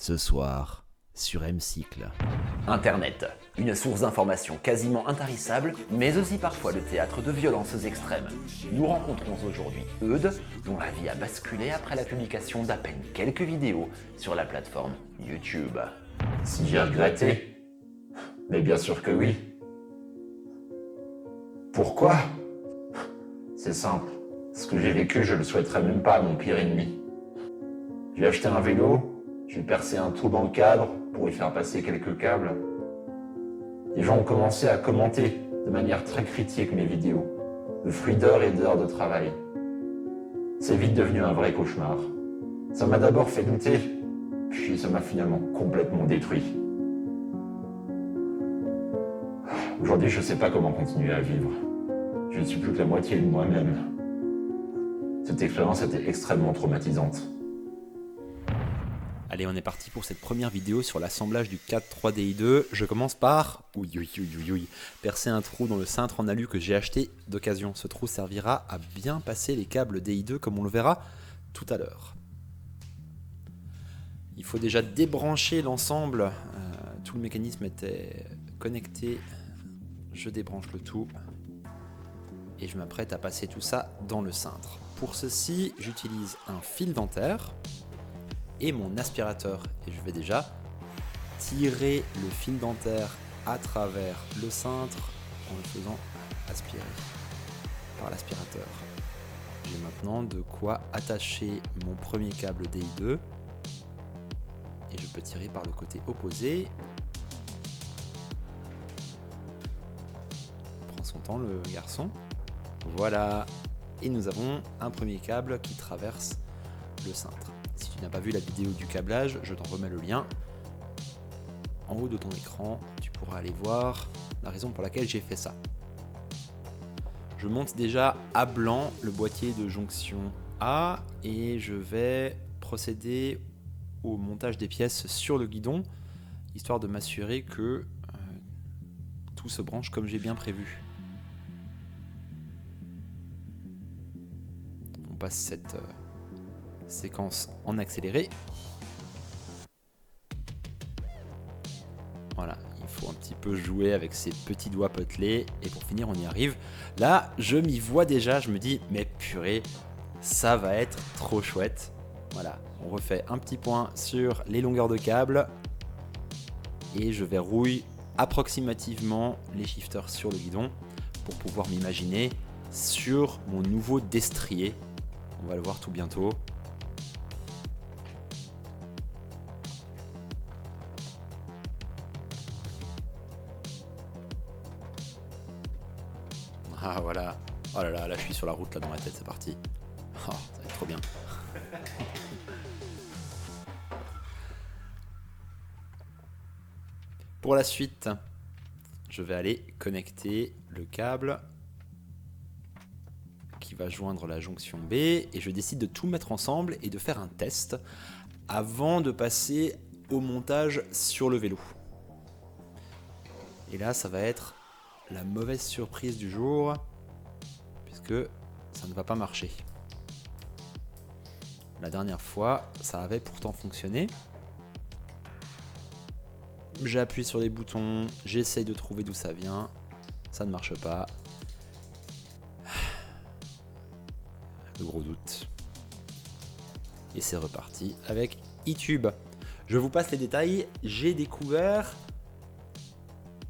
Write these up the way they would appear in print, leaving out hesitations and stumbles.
ce soir sur M-Cycle. Internet, une source d'information quasiment intarissable, mais aussi parfois le théâtre de violences extrêmes. Nous rencontrons aujourd'hui Eudes, dont la vie a basculé après la publication d'à peine quelques vidéos sur la plateforme YouTube. Si j'ai regretté? Mais bien sûr que oui. Pourquoi? C'est simple. Ce que j'ai vécu, je le souhaiterais même pas à mon pire ennemi. J'ai acheté un vélo, j'ai percé un trou dans le cadre pour y faire passer quelques câbles. Les gens ont commencé à commenter de manière très critique mes vidéos, le fruit d'heures et d'heures de travail. C'est vite devenu un vrai cauchemar. Ça m'a d'abord fait douter, puis ça m'a finalement complètement détruit. Aujourd'hui, je ne sais pas comment continuer à vivre. Je ne suis plus que la moitié de moi-même. Cette expérience était extrêmement traumatisante. Allez, on est parti pour cette première vidéo sur l'assemblage du cadre 3DI2. Je commence par percer un trou dans le cintre en alu que j'ai acheté d'occasion. Ce trou servira à bien passer les câbles DI2 comme on le verra tout à l'heure. Il faut déjà débrancher l'ensemble. Tout le mécanisme était connecté. Je débranche le tout et je m'apprête à passer tout ça dans le cintre. Pour ceci, j'utilise un fil dentaire et mon aspirateur. Et je vais déjà tirer le fil dentaire à travers le cintre en le faisant aspirer par l'aspirateur. J'ai maintenant de quoi attacher mon premier câble DI2 et je peux tirer par le côté opposé. Il prend son temps le garçon. Voilà. Et nous avons un premier câble qui traverse le cintre. Si tu n'as pas vu la vidéo du câblage, je t'en remets le lien. En haut de ton écran, tu pourras aller voir la raison pour laquelle j'ai fait ça. Je monte déjà à blanc le boîtier de jonction A et je vais procéder au montage des pièces sur le guidon, histoire de m'assurer que tout se branche comme j'ai bien prévu. On passe cette séquence en accéléré. Voilà, il faut un petit peu jouer avec ses petits doigts potelés et pour finir on y arrive. Là, je m'y vois déjà, je me dis mais purée, ça va être trop chouette. Voilà, on refait un petit point sur les longueurs de câble et je verrouille approximativement les shifters sur le guidon pour pouvoir m'imaginer sur mon nouveau destrier. On va le voir tout bientôt. Ah voilà, oh là là, je suis sur la route là dans ma tête, c'est parti. Oh, ça va être trop bien. Pour la suite, je vais aller connecter le câble qui va joindre la jonction B et je décide de tout mettre ensemble et de faire un test avant de passer au montage sur le vélo. Et là, ça va être la mauvaise surprise du jour puisque ça ne va pas marcher. La dernière fois, ça avait pourtant fonctionné. J'appuie sur les boutons, j'essaye de trouver d'où ça vient, ça ne marche pas. Le gros doute. Et c'est reparti avec iTube. Je vous passe les détails, j'ai découvert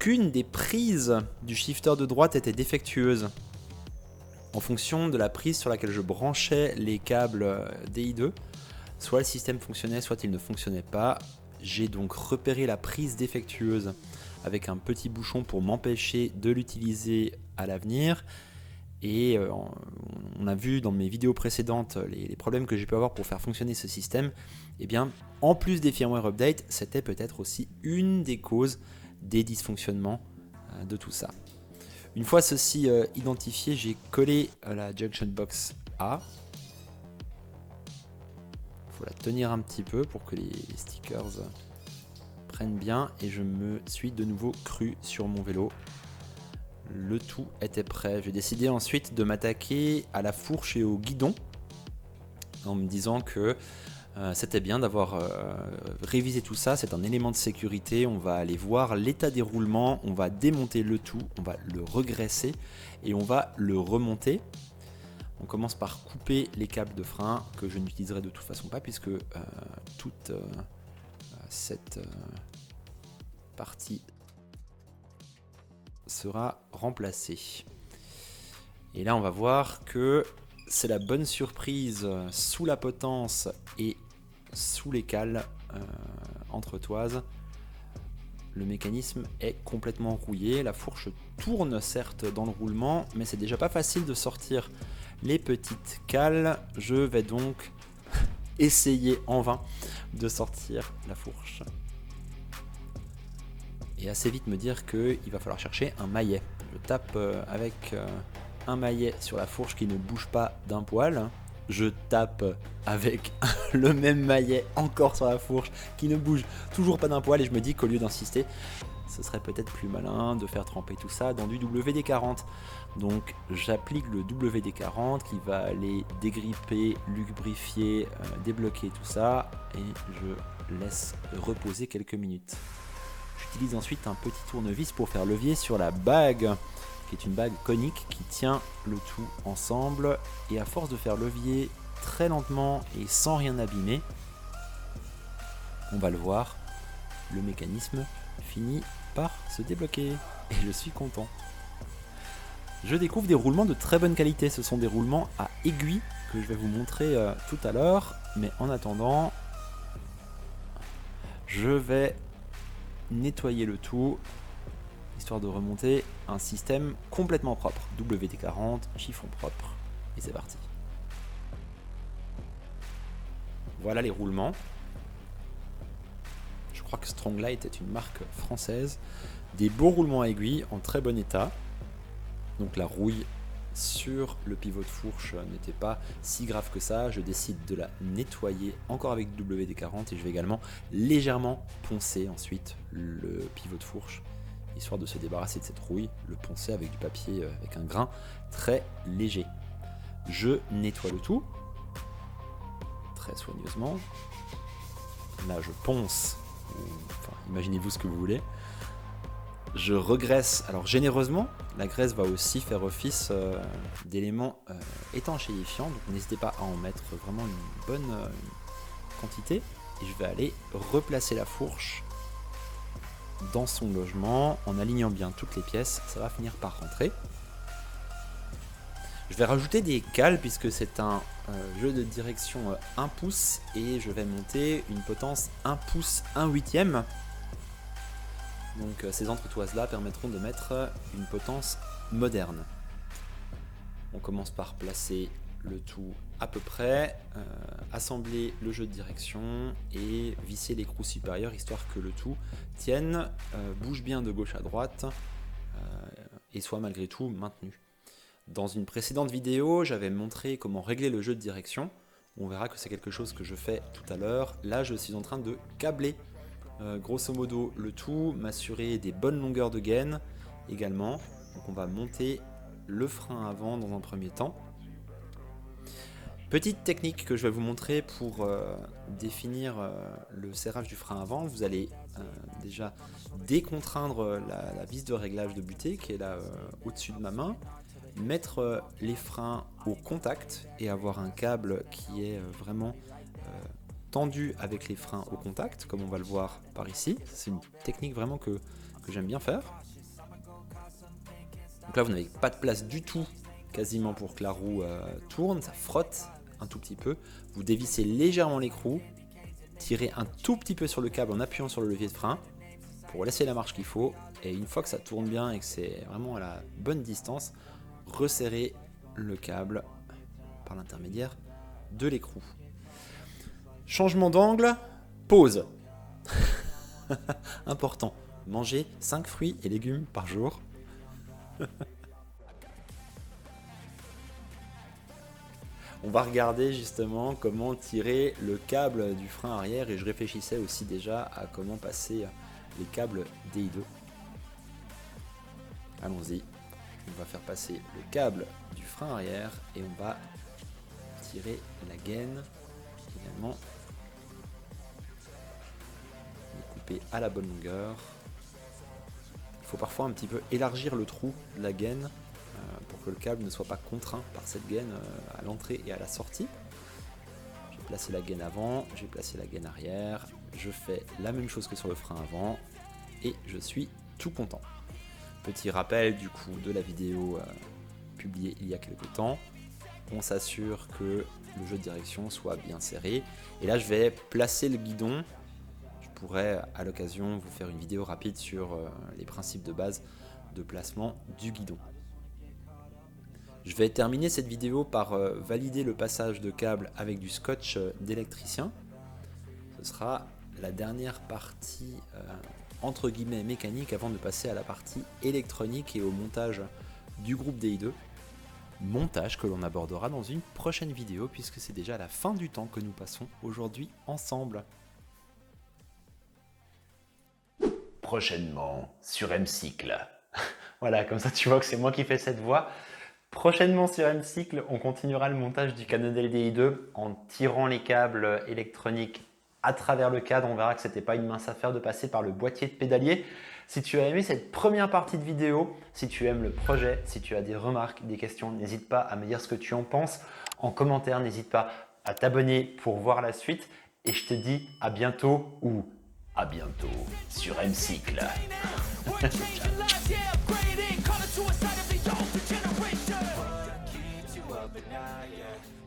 qu'une des prises du shifter de droite était défectueuse. En fonction de la prise sur laquelle je branchais les câbles DI2, soit le système fonctionnait, soit il ne fonctionnait pas. J'ai donc repéré la prise défectueuse avec un petit bouchon pour m'empêcher de l'utiliser à l'avenir. Et on a vu dans mes vidéos précédentes les problèmes que j'ai pu avoir pour faire fonctionner ce système. Et bien, en plus des firmware updates, c'était peut-être aussi une des causes des dysfonctionnements de tout ça. Une fois ceci identifié, j'ai collé la junction box A. Il faut la tenir un petit peu pour que les stickers prennent bien. Et je me suis de nouveau cru sur mon vélo. Le tout était prêt. J'ai décidé ensuite de m'attaquer à la fourche et au guidon en me disant que C'était bien d'avoir révisé tout ça, c'est un élément de sécurité. On va aller voir l'état des roulements, on va démonter le tout, on va le regresser et on va le remonter. On commence par couper les câbles de frein que je n'utiliserai de toute façon pas puisque toute cette partie sera remplacée. Et là on va voir que c'est la bonne surprise sous la potence et sous les cales entre toises. Le mécanisme est complètement rouillé. La fourche tourne certes dans le roulement, mais c'est déjà pas facile de sortir les petites cales. Je vais donc essayer en vain de sortir la fourche. Et assez vite me dire qu'il va falloir chercher un maillet. Je tape avec un maillet sur la fourche qui ne bouge pas d'un poil. Je tape avec le même maillet encore sur la fourche qui ne bouge toujours pas d'un poil et je me dis qu'au lieu d'insister, ce serait peut-être plus malin de faire tremper tout ça dans du WD-40. Donc j'applique le WD-40 qui va aller dégripper, lubrifier, débloquer tout ça et je laisse reposer quelques minutes. J'utilise ensuite un petit tournevis pour faire levier sur la bague, qui est une bague conique qui tient le tout ensemble. Et à force de faire levier très lentement et sans rien abîmer, on va le voir, le mécanisme finit par se débloquer. Et je suis content. Je découvre des roulements de très bonne qualité. Ce sont des roulements à aiguille que je vais vous montrer tout à l'heure. Mais en attendant, je vais nettoyer le tout, histoire de remonter un système complètement propre. WD-40, chiffon propre, et c'est parti. Voilà les roulements. Je crois que Stronglite est une marque française. Des beaux roulements à aiguille en très bon état. Donc la rouille sur le pivot de fourche n'était pas si grave que ça. Je décide de la nettoyer encore avec WD-40 et je vais également légèrement poncer ensuite le pivot de fourche, histoire de se débarrasser de cette rouille, le poncer avec du papier avec un grain très léger. Je nettoie le tout très soigneusement. Là je ponce, enfin imaginez-vous ce que vous voulez. Je regraisse, alors généreusement, la graisse va aussi faire office d'élément étanchéifiant, donc n'hésitez pas à en mettre vraiment une bonne quantité. Et je vais aller replacer la fourche dans son logement en alignant bien toutes les pièces, ça va finir par rentrer. Je vais rajouter des cales puisque c'est un jeu de direction 1 pouce et je vais monter une potence 1 pouce 1/8. Donc ces entretoises là permettront de mettre une potence moderne. On commence par placer le tout à peu près, assembler le jeu de direction et visser l'écrou supérieur histoire que le tout tienne, bouge bien de gauche à droite et soit malgré tout maintenu. Dans une précédente vidéo, j'avais montré comment régler le jeu de direction. On verra que c'est quelque chose que je fais tout à l'heure. Là, je suis en train de câbler grosso modo le tout, m'assurer des bonnes longueurs de gaine également. Donc on va monter le frein avant dans un premier temps. Petite technique que je vais vous montrer pour définir le serrage du frein avant. Vous allez déjà décontraindre la vis de réglage de butée qui est là au-dessus de ma main, mettre les freins au contact et avoir un câble qui est vraiment tendu avec les freins au contact, comme on va le voir par ici. C'est une technique vraiment que j'aime bien faire. Donc là, vous n'avez pas de place du tout, quasiment pour que la roue tourne, ça frotte un tout petit peu. Vous dévissez légèrement l'écrou, tirez un tout petit peu sur le câble en appuyant sur le levier de frein pour laisser la marche qu'il faut. Et une fois que ça tourne bien et que c'est vraiment à la bonne distance, resserrez le câble par l'intermédiaire de l'écrou. Changement d'angle, pause. Important, mangez 5 fruits et légumes par jour. On va regarder justement comment tirer le câble du frein arrière et je réfléchissais aussi déjà à comment passer les câbles DI2. Allons-y, on va faire passer le câble du frein arrière et on va tirer la gaine également découper à la bonne longueur. Il faut parfois un petit peu élargir le trou de la gaine pour que le câble ne soit pas contraint par cette gaine à l'entrée et à la sortie. J'ai placé la gaine avant, j'ai placé la gaine arrière, je fais la même chose que sur le frein avant et je suis tout content. Petit rappel du coup de la vidéo publiée il y a quelques temps, on s'assure que le jeu de direction soit bien serré et là je vais placer le guidon. Je pourrais à l'occasion vous faire une vidéo rapide sur les principes de base de placement du guidon. Je vais terminer cette vidéo par valider le passage de câble avec du scotch d'électricien. Ce sera la dernière partie entre guillemets mécanique avant de passer à la partie électronique et au montage du groupe DI2. Montage que l'on abordera dans une prochaine vidéo puisque c'est déjà la fin du temps que nous passons aujourd'hui ensemble. Prochainement sur M-Cycle. Voilà, comme ça tu vois que c'est moi qui fais cette voix. Prochainement sur M-Cycle, on continuera le montage du Canodel DI2 en tirant les câbles électroniques à travers le cadre. On verra que c'était pas une mince affaire de passer par le boîtier de pédalier. Si tu as aimé cette première partie de vidéo, si tu aimes le projet, si tu as des remarques, des questions, n'hésite pas à me dire ce que tu en penses. En commentaire, n'hésite pas à t'abonner pour voir la suite. Et je te dis à bientôt ou à bientôt sur M-Cycle. Keeps you up at night, yeah.